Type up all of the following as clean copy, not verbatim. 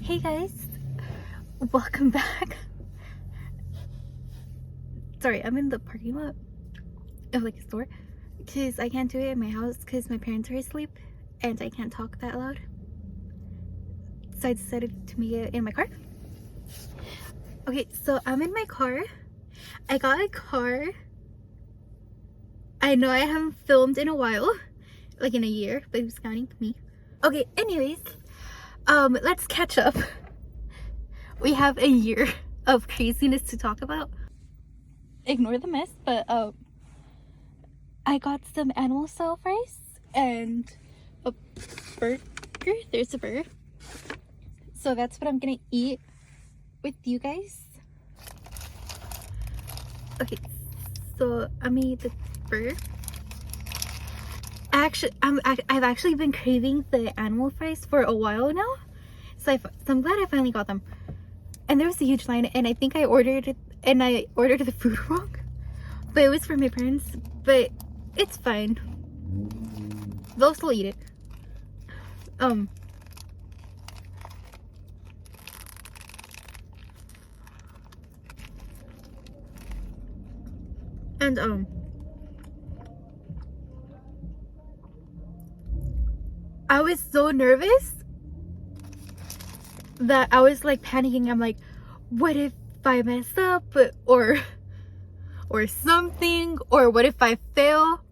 Hey guys, welcome back. Sorry, I'm in the parking lot of like a store because I can't do it in my house because my parents are asleep and I can't talk that loud. So I decided to make it in my car. Okay, so I'm in my car. I got a car. I know I haven't filmed in a while, like in a year, but who's counting? Me. Okay, anyways, let's catch up. We have a year of craziness to talk about. Ignore the mess, but I got some animal style fries and a burger. There's a burger. So that's what I'm gonna eat with you guys. Okay, so I'm gonna eat the burger. I've actually been craving the animal fries for a while now, so I'm glad I finally got them. And there was a huge line, and I think I ordered the food wrong, but it was for my parents. But it's fine. They'll still eat it. And I was so nervous that I was like panicking. I'm like, what if I mess up or something, or what if I fail?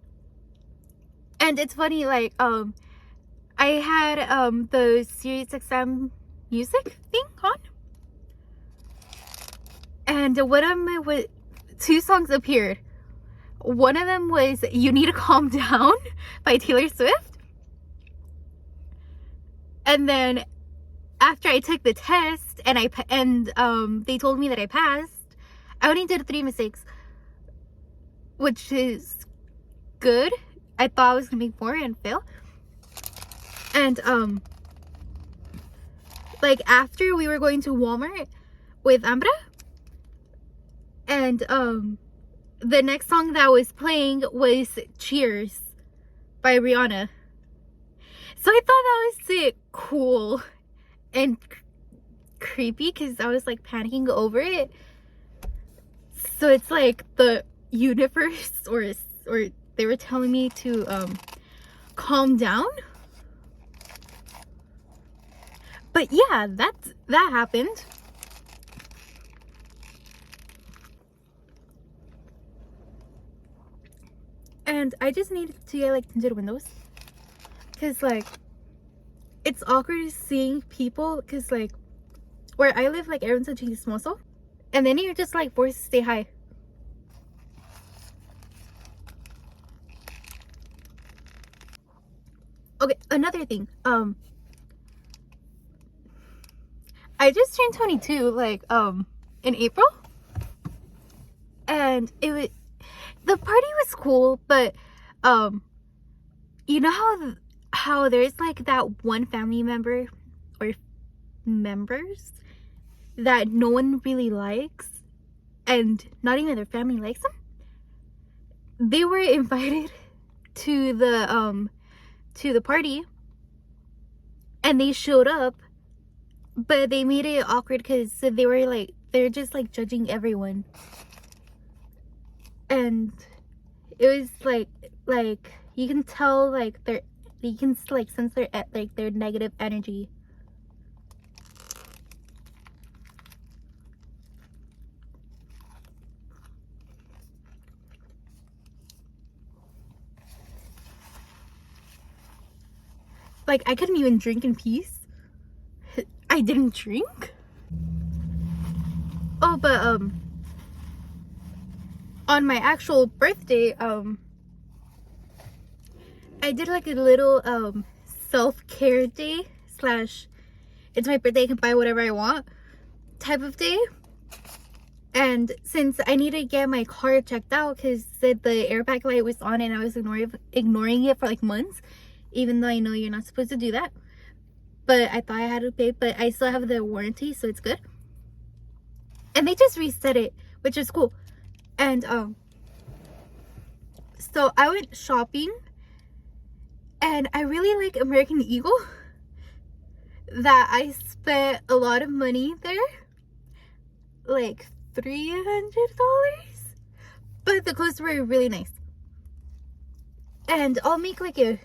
And it's funny, like I had the Sirius XM music thing on, and one of them was, two songs appeared. One of them was "You Need to Calm Down" by Taylor Swift. And then after I took the test and they told me that I passed, I only did 3 mistakes, which is good. I thought I was gonna make more and fail. And like after we were going to Walmart with Ambra, and the next song that was playing was "Cheers" by Rihanna. So I thought that was cool and creepy because I was like panicking over it. So it's like the universe or they were telling me to calm down. But yeah, that happened. And I just needed to get like tinted windows, because like it's awkward seeing people, because like where I live, like everyone's such a small soul, and then you're just like forced to stay high. Okay, another thing, I just turned 22 like in April, and the party was cool, but you know how there's like that one family member or members that no one really likes, and not even their family likes them. They were invited to the party and they showed up, but they made it awkward because they're just like judging everyone, and it was like you can tell like you can like sense their negative energy. Like I couldn't even drink in peace. I didn't drink. Oh, but on my actual birthday, I did like a little self-care day / it's my birthday, I can buy whatever I want type of day. And since I need to get my car checked out because the airbag light was on and I was ignoring it for like months, even though I know you're not supposed to do that, but I thought I had to pay, but I still have the warranty, so it's good. And they just reset it, which is cool. And so I went shopping, and I really like American Eagle. that I spent a lot of money there, like $300, but the clothes were really nice. And I'll make like a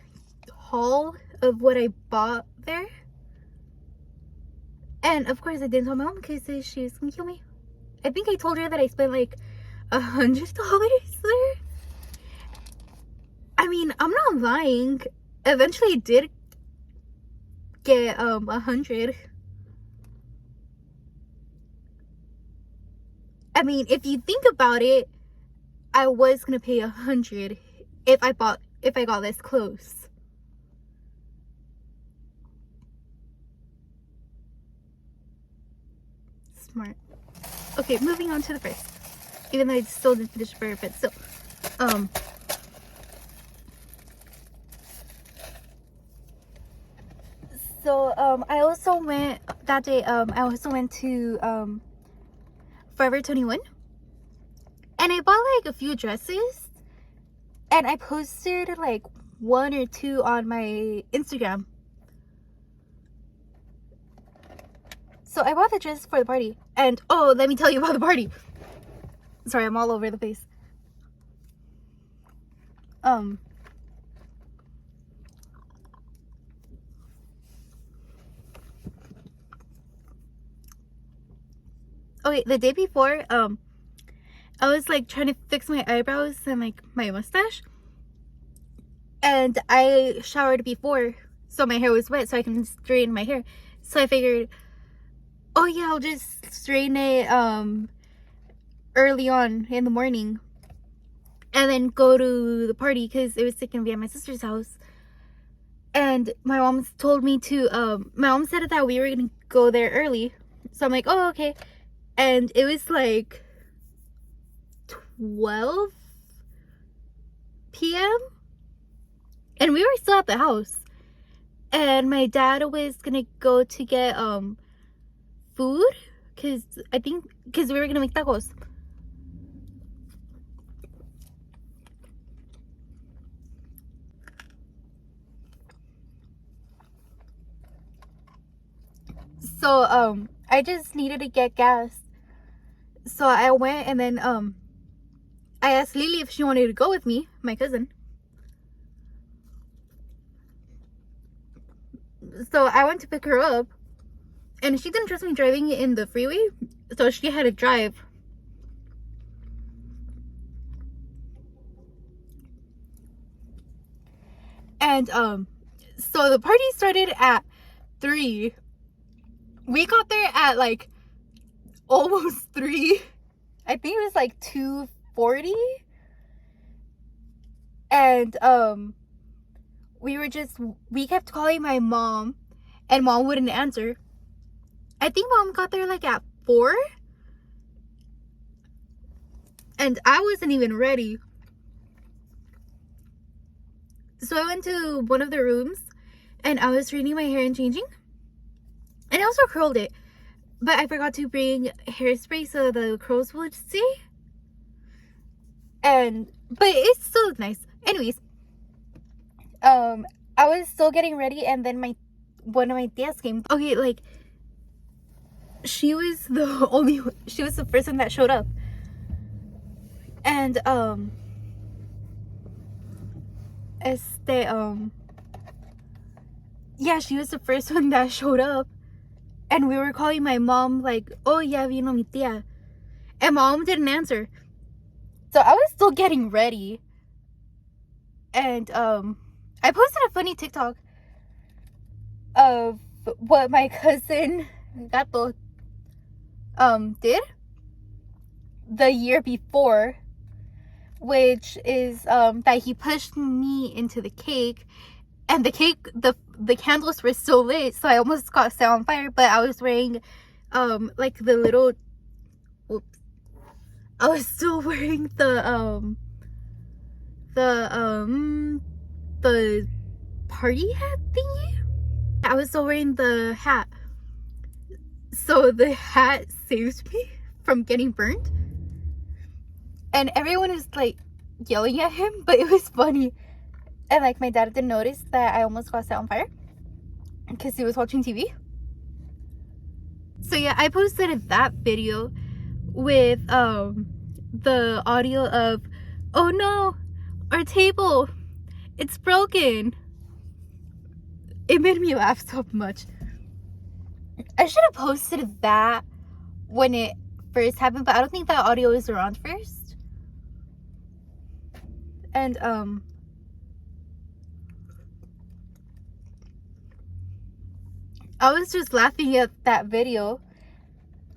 haul of what I bought there. And of course I didn't tell my mom because she was gonna kill me. I think I told her that I spent like $100 there. I mean, I'm not lying. Eventually I did get 100. I mean, if you think about it, I was gonna pay 100 if I got this close. Smart. Okay, moving on to the price. Even though I still didn't finish the burger, but still. I also went that day. I also went to Forever 21, and I bought like a few dresses, and I posted like 1 or 2 on my Instagram. So I bought the dress for the party, and oh, let me tell you about the party. Sorry, I'm all over the place. Okay, the day before, I was like trying to fix my eyebrows and like my mustache, and I showered before, so my hair was wet, so I can straighten my hair. So I figured, oh yeah, I'll just straighten it early on in the morning, and then go to the party because it was gonna be at my sister's house. And my mom told me to my mom said that we were gonna go there early, so I'm like, oh okay. And it was like 12 p.m. and we were still at the house, and my dad was gonna go to get food because we were gonna make tacos. So I just needed to get gas, so I went, and then I asked Lily if she wanted to go with me, my cousin. So I went to pick her up, and she didn't trust me driving in the freeway, so she had to drive. And so the party started at 3. We got there at like almost 3. I think it was like 2:40. And we kept calling my mom, and mom wouldn't answer. I think mom got there like at 4, and I wasn't even ready. So I went to one of the rooms, and I was straightening my hair and changing, and I also curled it, but I forgot to bring hairspray so the curls would stay. But it still looked nice. Anyways, I was still getting ready, and then one of my tias came. Okay, like she was the first one that showed up, and yeah, she was the first one that showed up, and we were calling my mom like, oh yeah, vino mi tía, and mom didn't answer. So I was still getting ready, and I posted a funny TikTok of what my cousin Gato did the year before, which is that he pushed me into the cake, and the candles were still lit, so I almost got set on fire. But I was wearing like the little I was still wearing the party hat thingy. I was still wearing the hat, so the hat saved me from getting burned, and everyone was like yelling at him, but it was funny. And like my dad didn't notice that I almost got set on fire because he was watching TV. So yeah, I posted that video with the audio of, oh no, our table, it's broken. It made me laugh so much. I should have posted that when it first happened, but I don't think that audio was around first. And I was just laughing at that video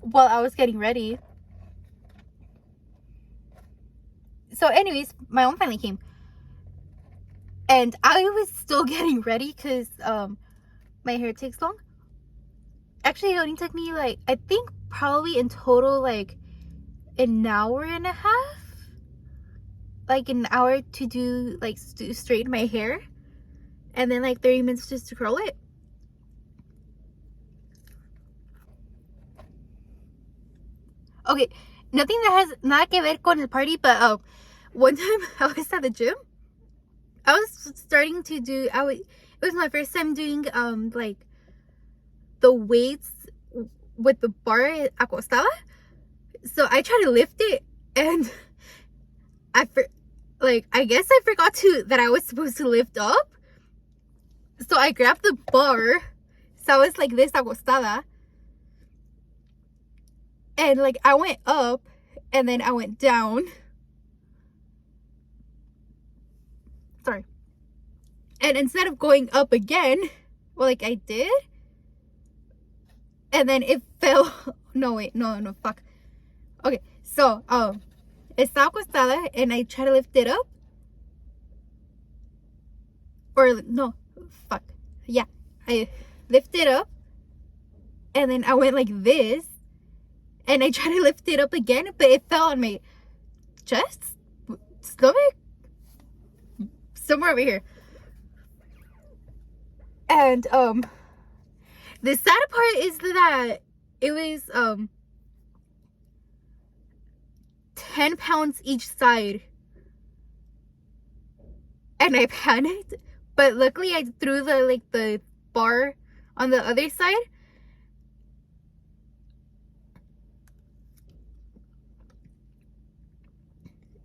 while I was getting ready. So anyways, my mom finally came. And I was still getting ready because my hair takes long. Actually, it only took me like, I think probably in total like an hour and a half. Like an hour to do, like, straighten my hair. And then like 30 minutes just to curl it. Okay, nothing that has nada que ver con el party, but one time I was at the gym. I was starting to do, it was my first time doing like the weights with the bar acostada. So I tried to lift it, and I guess I forgot that I was supposed to lift up. So I grabbed the bar, so I was like this acostada, and like I went up and then I went down. Sorry. And instead of going up again, well, like I did, and then it fell. No, wait, no, fuck. Okay, so estaba acostada and I tried to lift it up. Or no, fuck. Yeah, I lifted up and then I went like this, and I tried to lift it up again, but it fell on my chest, stomach, somewhere over here. And the sad part is that it was 10 pounds each side, and I panicked, but luckily I threw the bar on the other side.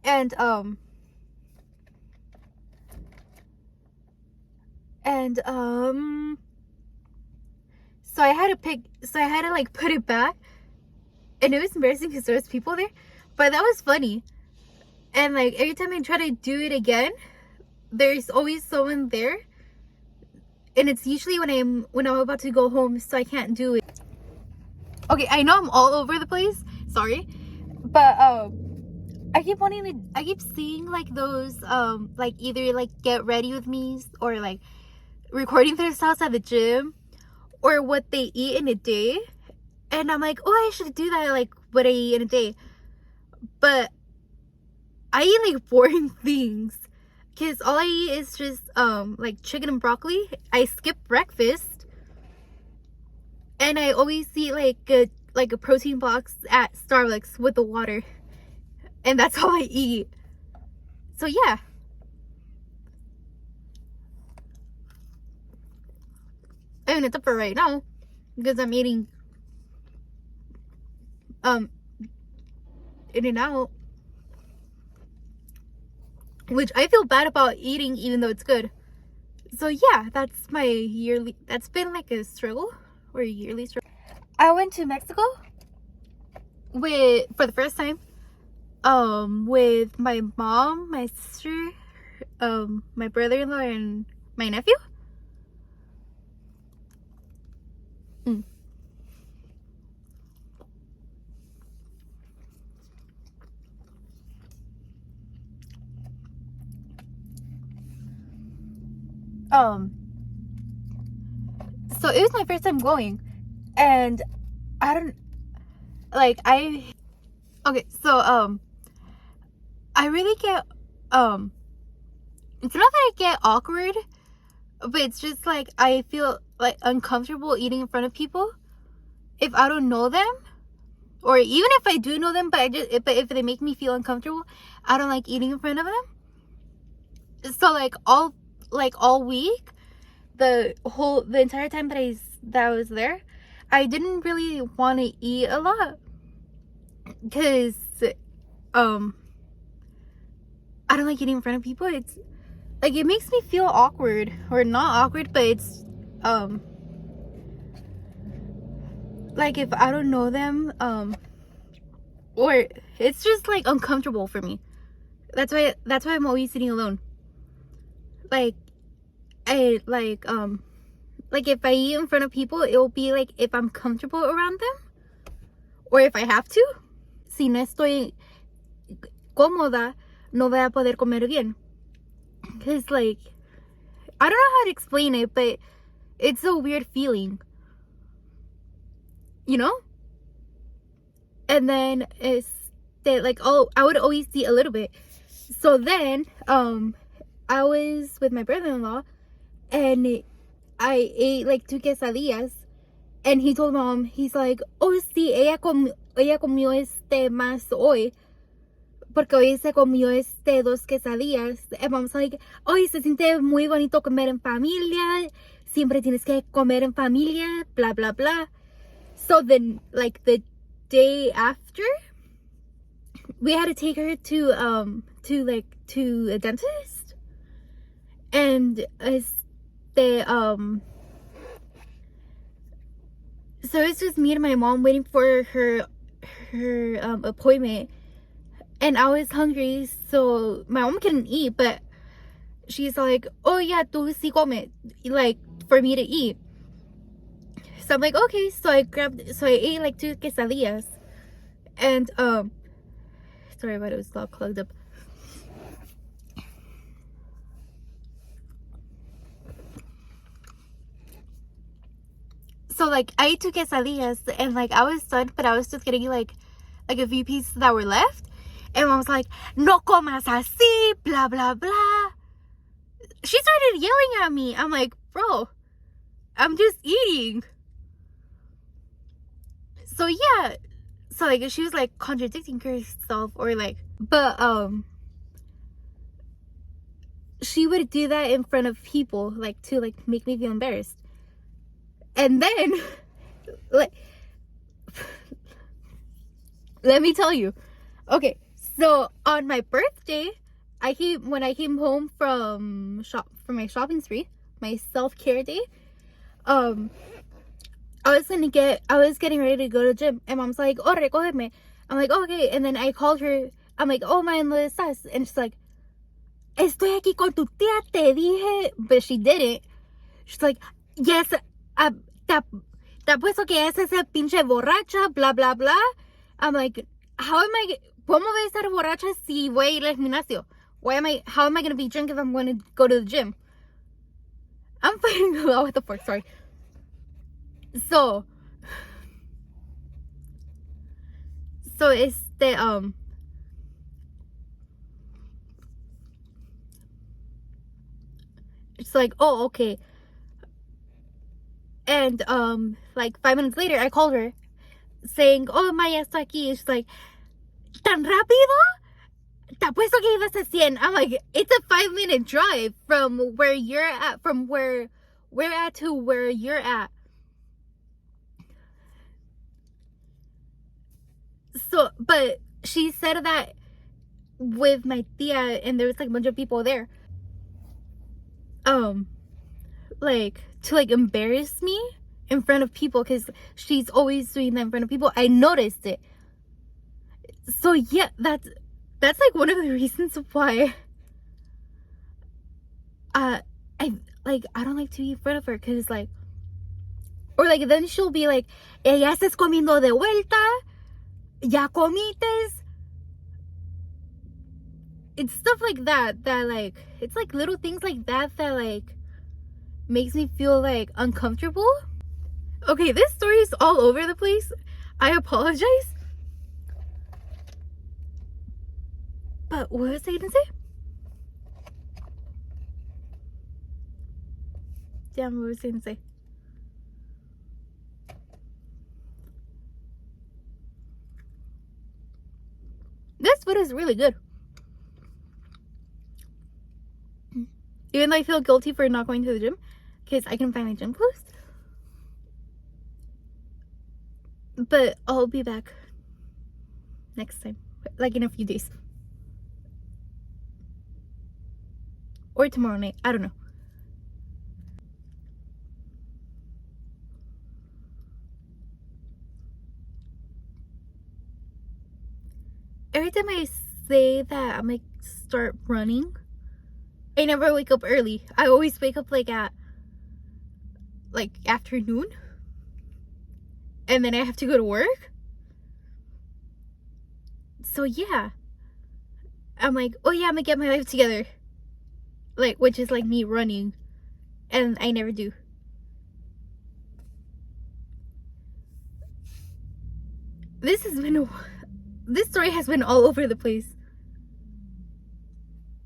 And so I had to like put it back, and it was embarrassing because there was people there, but that was funny. And like every time I try to do it again, there's always someone there, and it's usually when I'm about to go home, so I can't do it. Okay, I know I'm all over the place, sorry, but I keep seeing like those like either like get ready with me or like recording themselves at the gym, or what they eat in a day, and I'm like, oh, I should do that, like what I eat in a day. But I eat like boring things, because all I eat is just like chicken and broccoli. I skip breakfast, and I always eat like a protein box at Starbucks with the water, and that's all I eat. So yeah. I mean, it's up for right now because I'm eating In and Out, which I feel bad about eating even though it's good. So yeah, that's been like a struggle, or a yearly struggle. I went to Mexico for the first time with my mom, my sister, my brother-in-law, and my nephew. So it was my first time going, and okay, so I really get it's not that I get awkward, but it's just like I feel like uncomfortable eating in front of people if I don't know them, or even if I do know them, but if they make me feel uncomfortable, I don't like eating in front of them. So like all week, the entire time that I was there, I didn't really want to eat a lot because I don't like eating in front of people. It's like it makes me feel awkward, or not awkward, but it's like if I don't know them, or it's just like uncomfortable for me. That's why I'm always sitting alone. Like I like if I eat in front of people, it will be like if I'm comfortable around them, or if I have to. Si no estoy cómoda, no voy a poder comer bien. Because like, I don't know how to explain it, but it's a weird feeling, you know? And then it's that like, oh, I would always eat a little bit. So then I was with my brother-in-law, and I ate like 2 quesadillas, and he told mom, he's like, oh sí, ella comió más hoy, porque hoy se comió 2 quesadillas. And mom's like, hoy se siente muy bonito comer en familia, siempre tienes que comer en familia, blah blah blah. So then like the day after, we had to take her to a dentist, and so it's just me and my mom waiting for her appointment. And I was hungry, so my mom couldn't eat, but she's like, oh yeah, tú sí come, like for me to eat. So I'm like, okay. So I ate like 2 quesadillas, and sorry about it, was all clogged up. So like I ate 2 quesadillas, and like I was done, but I was just getting like a few pieces that were left. And mom was like, no comas así, blah blah blah. She started yelling at me. I'm like, bro, I'm just eating. So yeah, so like she was like contradicting herself, or like, but she would do that in front of people, like to like make me feel embarrassed. And then like, let me tell you, okay, so on my birthday, when I came home from my shopping spree, my self-care day, I was getting ready to go to the gym, and mom's like, oh, recógeme. I'm like, oh, okay. And then I called her. I'm like, oh, ma, ¿dónde estás? And she's like, estoy aquí con tu tía, te dije. But she didn't. She's like, yes, te apuesto que es esa pinche borracha, blah, blah, blah. I'm like, ¿cómo voy a estar borracha si voy a ir al gimnasio? How am I going to be drunk if I'm going to go to the gym? I'm fighting a lot with the fork, sorry. So it's it's like, oh, okay. And like 5 minutes later, I called her saying, oh, Maya está aquí. She's like, ¿tan rápido? Te apuesto que ibas a 100. I'm like, it's a 5-minute drive from where you're at, from where we're at to where you're at. So, but she said that with my tia, and there was like a bunch of people there, like to like embarrass me in front of people, because she's always doing that in front of people. I noticed it. So yeah, that's like one of the reasons why I don't like to eat in front of her, because like, or like then she'll be like, ya estás comiendo de vuelta, ya comites. It's stuff like that like, it's like little things like that like makes me feel like uncomfortable. Okay, this story is all over the place. I apologize. But what was I gonna say? Damn, what was I gonna say? This food is really good. Even though I feel guilty for not going to the gym because I can find my gym clothes. But I'll be back next time, like in a few days. Or tomorrow night, I don't know. Every time I say that I'm like start running, I never wake up early. I always wake up like at like afternoon, and then I have to go to work. So yeah, I'm like, oh yeah, I'm gonna get my life together, like, which is like me running, and I never do. This story has been all over the place,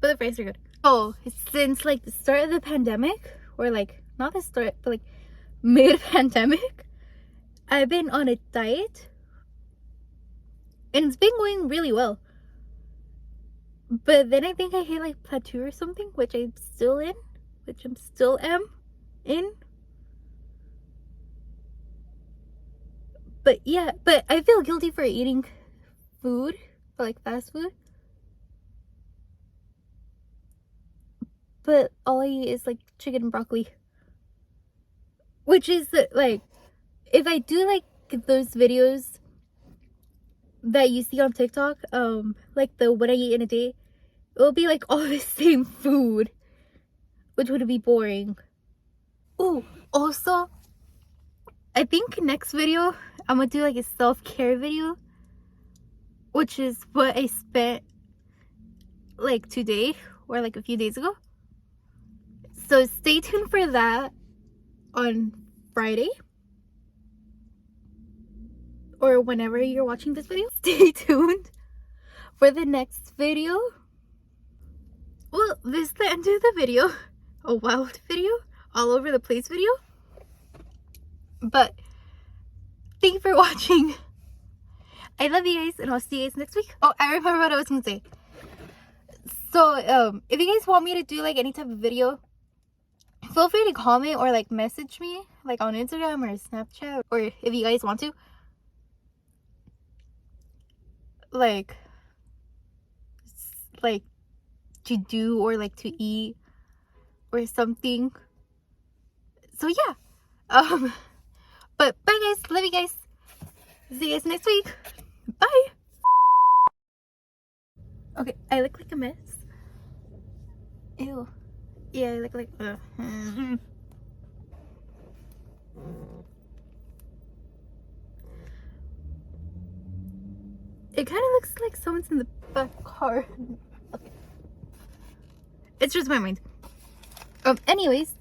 but the fries are good. Oh, since like the start of the pandemic, or like not the start, but like mid-pandemic, I've been on a diet, and it's been going really well. But then I think I hit like plateau or something, which I'm still am in. But yeah, but I feel guilty for eating food, like fast food. But all I eat is like chicken and broccoli. Which is like, if I do like those videos that you see on TikTok, like the what I eat in a day, it will be like all the same food, which would be boring. Oh, also, I think next video I'm gonna do like a self-care video, which is what I spent like today or like a few days ago. So stay tuned for that on Friday, or whenever you're watching this video. Stay tuned for the next video. Well, this is the end of the video. A wild video, all over the place video. But thank you for watching. I love you guys, and I'll see you guys next week. Oh, I remember what I was gonna say. So if you guys want me to do like any type of video, feel free to comment or like message me like on Instagram or Snapchat, or if you guys want to like to do or like to eat or something. So yeah, but bye guys, love you guys, see you guys next week, bye. Okay, I look like a mess. Ew. Yeah, I look like it kind of looks like someone's in the back car. Okay. It's just my mind. Anyways,